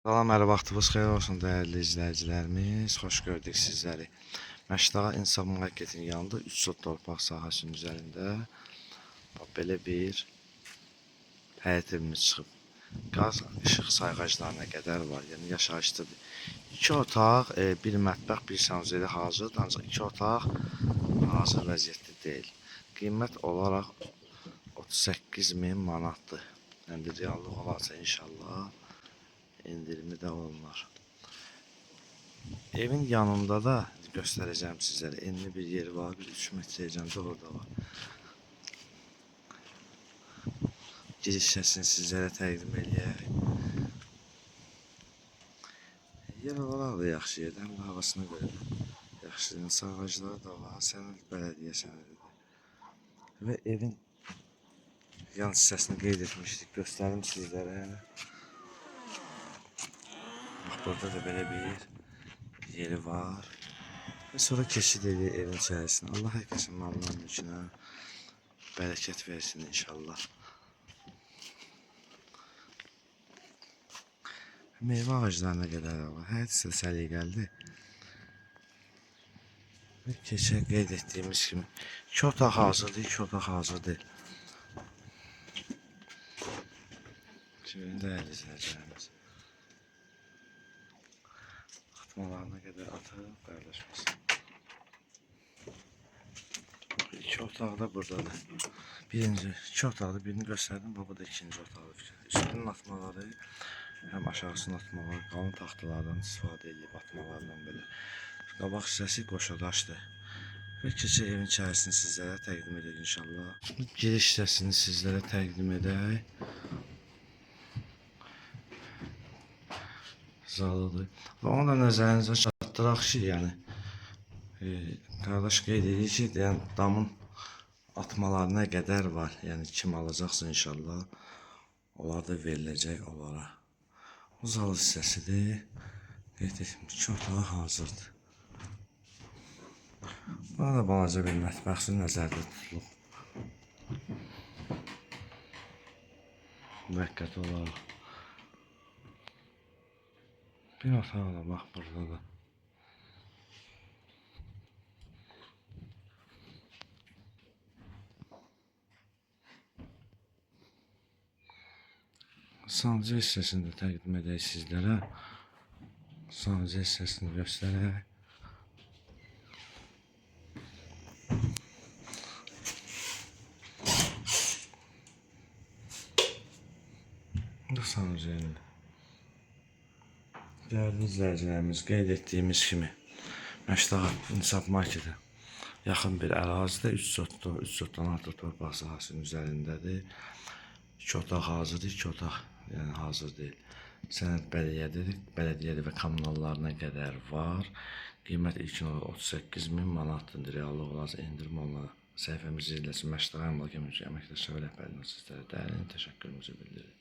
Salam, hər vaxtınız xeyir olsun dəyərli izləyicilərimiz. Xoş gördük sizləri. Məşdağa İnsaf Marketin yanında 3 sot torpaq sahəsinin üzərində belə bir həyət evimiz çıxıb. Qaz, işıq sayğaclarına qədər var. Yəni yaşayışlıdır. 2 otaq, bir mətbəx, bir sanuzeli hazırdır. Ancaq 2 otaq hazır vəziyyətdə deyil. Qiymət olaraq 38.000 manatdır. Yəni reallıq olarsa inşallah indirimi də olunur. Evin yanında da göstərəcəm sizlərə. Enli bir yeri var. Bir 3 metrə cəmdə orada var. Giriş hissəsini sizlərə təqdim edək. Yer olaraq da yaxşı yerdir. Həm də havasına görə də yaxşı. Ağacları da var. Sənəd bələdiyyə sənədidir. Və evin yan hissəsini qeyd etmişdik. Göstərim sizlərə. Burada da belə bir yeri var. Və sonra keçid edir evin içərisine. Allah hər kəsin malına, mülkünə bərəkət versin inşallah. Meyvə ağaclarına qədər var. Hər isə səliqəlidir. Və keçək qeyd etdiyimiz kimi 2 otaq hazırdır, 2 otaq hazır deyil. Şimdi dəyərli izləyicilərimiz. Atmalarına qədər atıb paylaşmasın. 2 otaq da buradadır. Birinci, 2 otaqda birini göstərdim. Bu da ikinci otaqdır. Üstünün atmaları, həm aşağısının atmaları, qalın taxtalardan istifadə edib atmalardan belə. Qabaq hissəsi qoşadaşdır. Və keçək evin içərisini sizlərə təqdim edək inşallah. Giriş hissəsini sizlərə təqdim edək. Zalıdır. Və onu da nəzərinizə çatdıraq ki, yəni qardaş qeyd edir ki, yəni damın atmalarına qədər var. Yəni kim alacaqsa inşallah onlar da veriləcək onlara. O zalı hissəsidir. Qeyd etdim, 2 otağı hazırdır. Buna da balaca bir mətbəxsi nəzərdə tutulub. Müvəqqəti olaraq. Bir otaq da bax burada da. Sancı hissəsini də təqdim edək sizlərə. Sancı hissəsini göstərək. Bu sancı yerində. Dəyərli izləyicilərimiz, qeyd etdiyimiz kimi Məşdağa İnsaf Marketi yaxın bir ərazidə 3 sotdan artıq torpaq sahəsinin üzərindədir. 2 otaq hazırdır, 2 otaq yəni hazır deyil. Sənəd bələdiyyədir və kommunallarına qədər var. Qiymət ilkin olaraq 38.000 manatdır. Reallıq olarsa endirim olunur. Səhifəmizi izləsin. Məşdağa Əmlak Əməkdaşları rəhbərliyinə sizlərə dərin təşəkkürümüzü bildiririk.